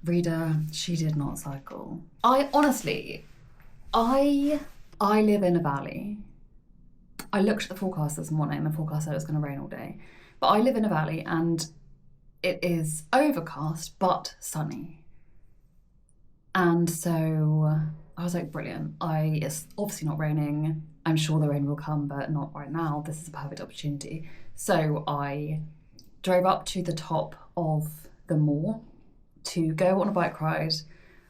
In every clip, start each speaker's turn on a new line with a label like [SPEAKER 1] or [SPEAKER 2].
[SPEAKER 1] Reader, she did not cycle. I live in a valley. I looked at the forecast this morning and the forecast said it was going to rain all day. But I live in a valley and it is overcast but sunny. And so I was like, brilliant. It's obviously not raining. I'm sure the rain will come, but not right now. This is a perfect opportunity. So I drove up to the top of the moor to go on a bike ride,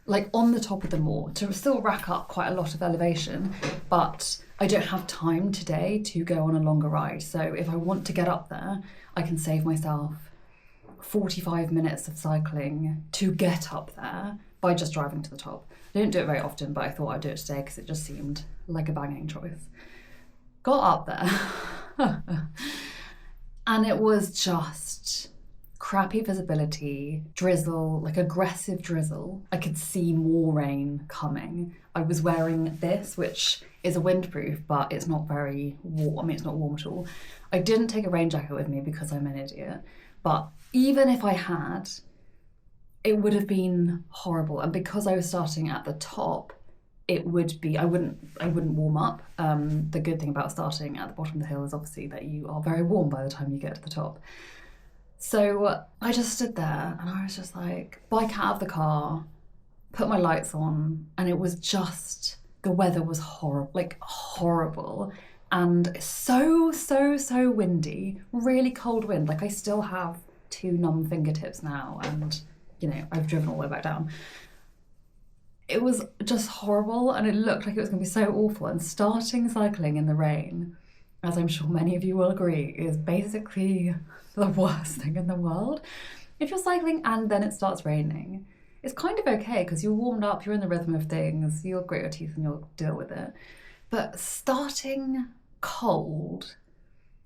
[SPEAKER 1] like on the top of the moor, to still rack up quite a lot of elevation, but I don't have time today to go on a longer ride. So if I want to get up there, I can save myself 45 minutes of cycling to get up there by just driving to the top. I don't do it very often, but I thought I'd do it today because it just seemed like a banging choice. Got up there and it was just crappy visibility, drizzle, like aggressive drizzle. I could see more rain coming. I was wearing this, which is a windproof, but it's not very warm. I mean, it's not warm at all. I didn't take a rain jacket with me because I'm an idiot. But even if I had, it would have been horrible. And because I was starting at the top, it would be, I wouldn't warm up. The good thing about starting at the bottom of the hill is obviously that you are very warm by the time you get to the top. So I just stood there and I was just like, bike out of the car, put my lights on, and it was just, the weather was horrible. And so windy, really cold wind. Like I still have 2 numb fingertips now and, you know, I've driven all the way back down. It was just horrible and it looked like it was gonna be so awful. And starting cycling in the rain, as I'm sure many of you will agree, is basically the worst thing in the world. If you're cycling and then it starts raining, it's kind of okay because you're warmed up, you're in the rhythm of things, you'll grit your teeth and you'll deal with it. But starting cold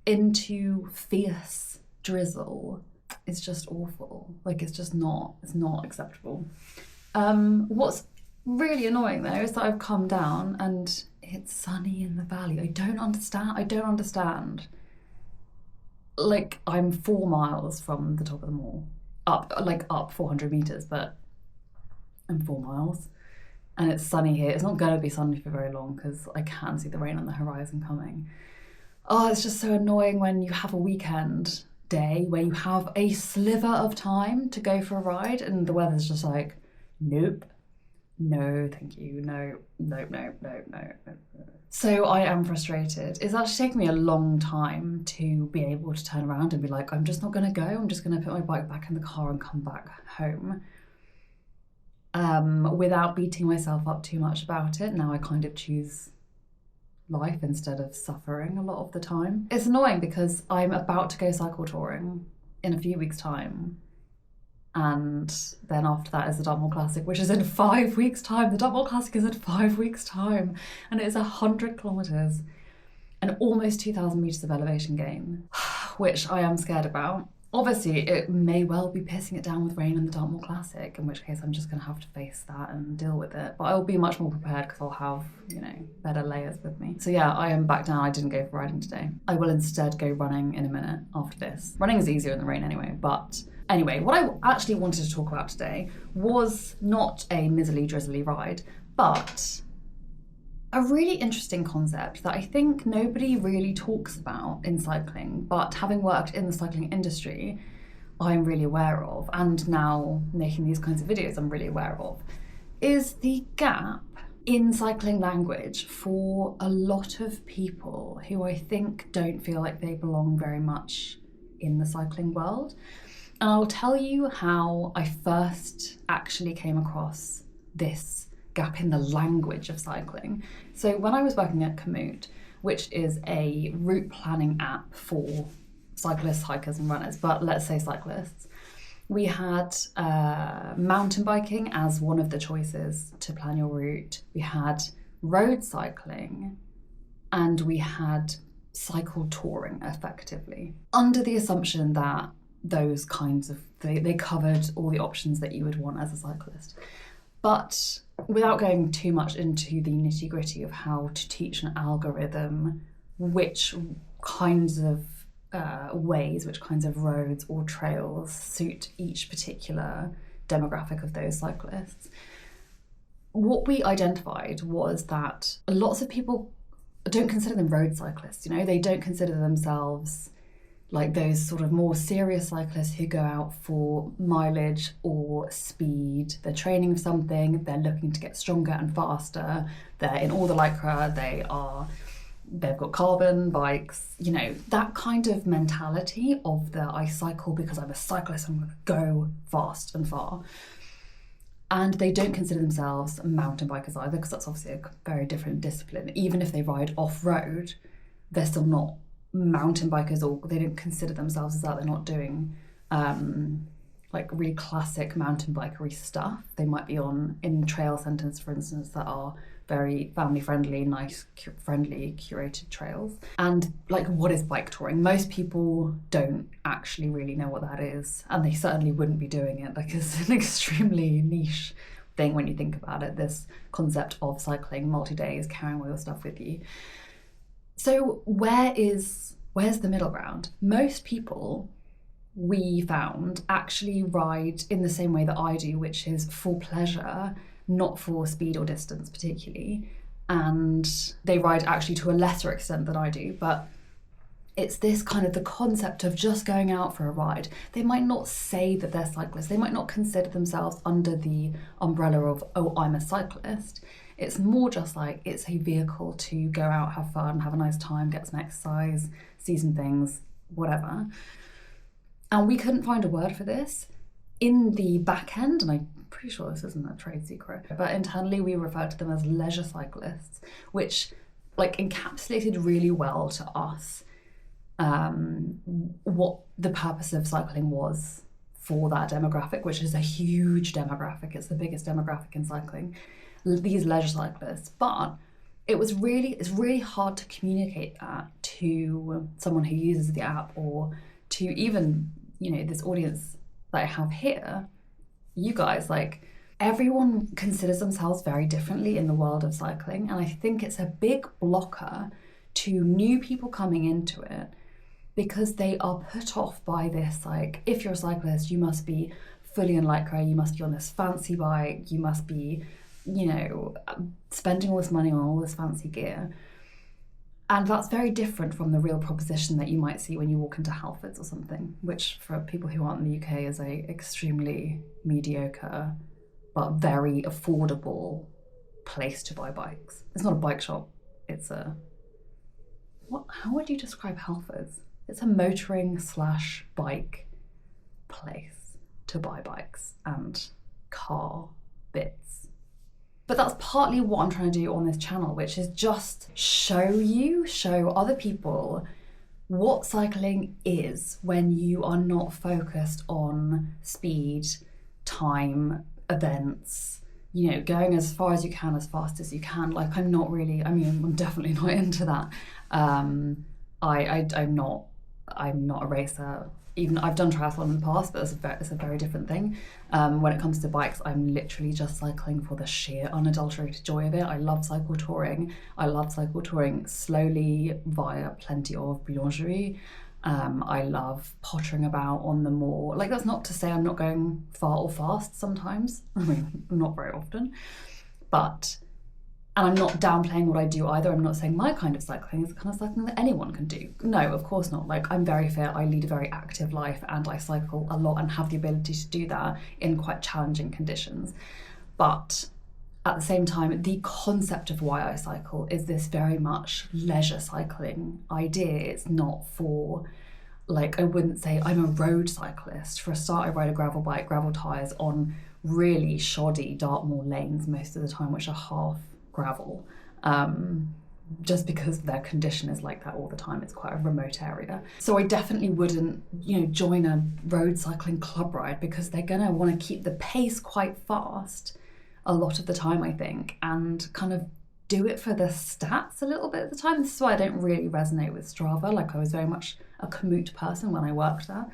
[SPEAKER 1] into fierce drizzle is just awful. Like it's not acceptable. What's really annoying though is that I've come down and it's sunny in the valley. I don't understand. Like I'm 4 miles from the top of the moor, up 400 meters, but I'm 4 miles and it's sunny here. It's not gonna be sunny for very long because I can see the rain on the horizon coming. Oh, it's just so annoying when you have a weekend day where you have a sliver of time to go for a ride and the weather's just like, nope. No, thank you. No. So I am frustrated. It's actually taken me a long time to be able to turn around and be like, I'm just not going to go. I'm just going to put my bike back in the car and come back home. Without beating myself up too much about it. Now I kind of choose life instead of suffering a lot of the time. It's annoying because I'm about to go cycle touring in a few weeks' time. And then after that is the Dartmoor Classic, which is in 5 weeks' time. The Dartmoor Classic is in 5 weeks' time. And it is 100 kilometres and almost 2,000 metres of elevation gain, which I am scared about. Obviously, it may well be pissing it down with rain in the Dartmoor Classic, in which case I'm just going to have to face that and deal with it. But I will be much more prepared because I'll have, you know, better layers with me. So yeah, I am back down. I didn't go for riding today. I will instead go running in a minute after this. Running is easier in the rain anyway, but anyway, what I actually wanted to talk about today was not a miserly, drizzly ride, but a really interesting concept that I think nobody really talks about in cycling, but having worked in the cycling industry, I'm really aware of, and now making these kinds of videos I'm really aware of, is the gap in cycling language for a lot of people who I think don't feel like they belong very much in the cycling world. And I'll tell you how I first actually came across this gap in the language of cycling. So when I was working at Komoot, which is a route planning app for cyclists, hikers and runners, but let's say cyclists, we had mountain biking as one of the choices to plan your route. We had road cycling and we had cycle touring effectively, under the assumption that those kinds of, they covered all the options that you would want as a cyclist. But without going too much into the nitty gritty of how to teach an algorithm which kinds of ways, which kinds of roads or trails suit each particular demographic of those cyclists. What we identified was that lots of people don't consider them road cyclists, you know, they don't consider themselves like those sort of more serious cyclists who go out for mileage or speed. They're training for something, they're looking to get stronger and faster, they're in all the lycra, they've got carbon bikes, you know, that kind of mentality of the I cycle because I'm a cyclist, I'm going to go fast and far. And they don't consider themselves mountain bikers either, because that's obviously a very different discipline. Even if they ride off-road, they're still not mountain bikers, or they don't consider themselves as that. They're not doing like really classic mountain bikery stuff. They might be in trail centres, for instance, that are very family friendly, nice, friendly, curated trails. And like, what is bike touring? Most people don't actually really know what that is, and they certainly wouldn't be doing it. Like, it's an extremely niche thing when you think about it, this concept of cycling multi-days, carrying all your stuff with you. So where's the middle ground? Most people, we found, actually ride in the same way that I do, which is for pleasure, not for speed or distance particularly. And they ride actually to a lesser extent than I do, but it's this kind of the concept of just going out for a ride. They might not say that they're cyclists. They might not consider themselves under the umbrella of, oh, I'm a cyclist. It's more just like it's a vehicle to go out, have fun, have a nice time, get some exercise, see some things, whatever. And we couldn't find a word for this. In the back end, and I'm pretty sure this isn't a trade secret, but internally we refer to them as leisure cyclists, which like encapsulated really well to us what the purpose of cycling was for that demographic, which is a huge demographic. It's the biggest demographic in cycling, these leisure cyclists. But it's really hard to communicate that to someone who uses the app, or to even, you know, this audience that I have here, you guys. Like, everyone considers themselves very differently in the world of cycling, and I think it's a big blocker to new people coming into it, because they are put off by this, like, if you're a cyclist, you must be fully in lycra, you must be on this fancy bike, you must be, you know, spending all this money on all this fancy gear. And that's very different from the real proposition that you might see when you walk into Halfords or something, which for people who aren't in the UK is a extremely mediocre but very affordable place to buy bikes. It's not a bike shop, it's how would you describe Halfords? It's a motoring / bike place to buy bikes and car bits. But that's partly what I'm trying to do on this channel, which is just show other people what cycling is when you are not focused on speed, time, events, you know, going as far as you can, as fast as you can. Like, I'm definitely not into that. I'm not a racer. Even I've done triathlon in the past, but it's a very different thing. When it comes to bikes, I'm literally just cycling for the sheer unadulterated joy of it. I love cycle touring. I love cycle touring slowly via plenty of boulangerie. I love pottering about on the more, like, that's not to say I'm not going far or fast sometimes. I mean, not very often. And I'm not downplaying what I do either. I'm not saying my kind of cycling is the kind of cycling that anyone can do. No, of course not. Like, I'm very fit, I lead a very active life, and I cycle a lot and have the ability to do that in quite challenging conditions. But at the same time, the concept of why I cycle is this very much leisure cycling idea. It's not for, like, I wouldn't say I'm a road cyclist. For a start, I ride a gravel bike, gravel tyres on really shoddy Dartmoor lanes most of the time, which are half gravel, just because their condition is like that all the time. It's quite a remote area. So I definitely wouldn't, you know, join a road cycling club ride, because they're gonna want to keep the pace quite fast a lot of the time, I think, and kind of do it for the stats a little bit at the time. This is why I don't really resonate with Strava. Like, I was very much a commute person when I worked there,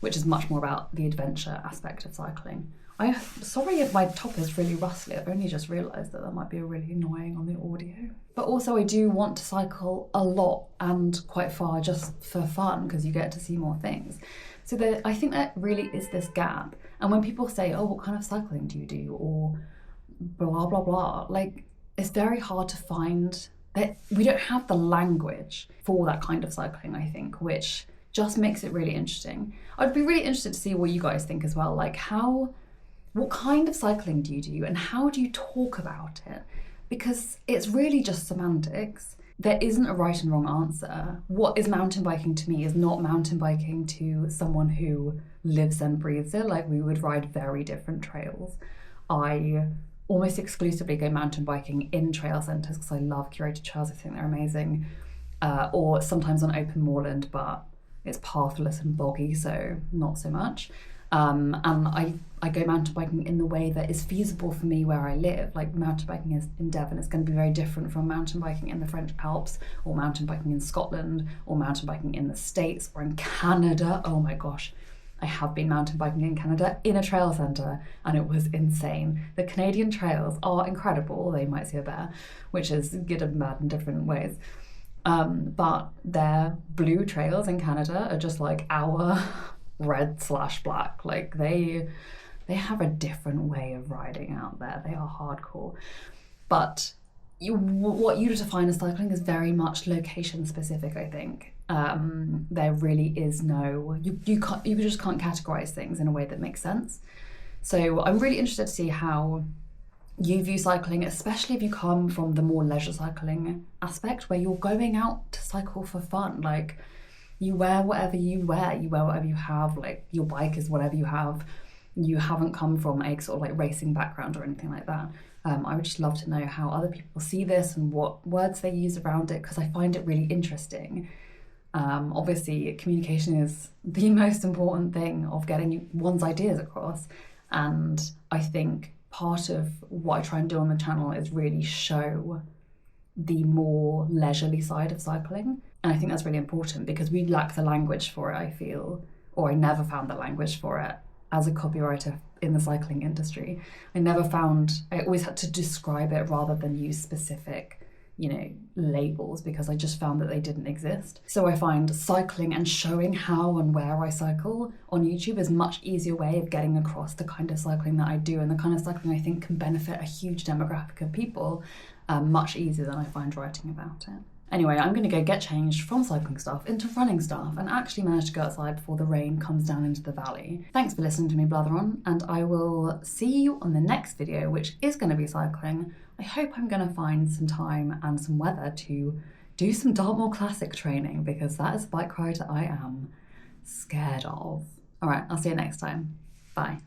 [SPEAKER 1] which is much more about the adventure aspect of cycling. I'm sorry if my top is really rustly. I've only just realised that might be really annoying on the audio. But also, I do want to cycle a lot and quite far just for fun, because you get to see more things. So I think that really is this gap. And when people say, oh, what kind of cycling do you do? Or blah, blah, blah, like, it's very hard to find that. We don't have the language for that kind of cycling, I think, which just makes it really interesting. I'd be really interested to see what you guys think as well. Like, what kind of cycling do you do and how do you talk about it? Because it's really just semantics. There isn't a right and wrong answer. What is mountain biking to me is not mountain biking to someone who lives and breathes it. Like, we would ride very different trails. I almost exclusively go mountain biking in trail centres because I love curated trails. I think they're amazing. Or sometimes on open moorland, but it's pathless and boggy, so not so much. And I go mountain biking in the way that is feasible for me where I live. Like, mountain biking is in Devon is going to be very different from mountain biking in the French Alps, or mountain biking in Scotland, or mountain biking in the States, or in Canada. Oh my gosh, I have been mountain biking in Canada in a trail centre, and it was insane. The Canadian trails are incredible. They might see a bear, which is good and bad in different ways. But their blue trails in Canada are just like our red/black. Like, they have a different way of riding out there. They are hardcore. But what you define as cycling is very much location specific, I think. There really is no, you just can't categorize things in a way that makes sense. So I'm really interested to see how you view cycling, especially if you come from the more leisure cycling aspect, where you're going out to cycle for fun. Like, you wear whatever you wear, whatever you have, like, your bike is whatever you have. You haven't come from a sort of like racing background or anything like that. I would just love to know how other people see this and what words they use around it, because I find it really interesting. Obviously, communication is the most important thing of getting one's ideas across. And I think part of what I try and do on the channel is really show the more leisurely side of cycling. And I think that's really important because we lack the language for it, I feel, or I never found the language for it as a copywriter in the cycling industry. I always had to describe it rather than use specific, labels, because I just found that they didn't exist. So I find cycling and showing how and where I cycle on YouTube is a much easier way of getting across the kind of cycling that I do, and the kind of cycling I think can benefit a huge demographic of people much easier than I find writing about it. Anyway, I'm going to go get changed from cycling stuff into running stuff and actually manage to go outside before the rain comes down into the valley. Thanks for listening to me blather on, and I will see you on the next video, which is going to be cycling. I hope I'm going to find some time and some weather to do some Dartmoor Classic training, because that is a bike ride that I am scared of. All right, I'll see you next time. Bye.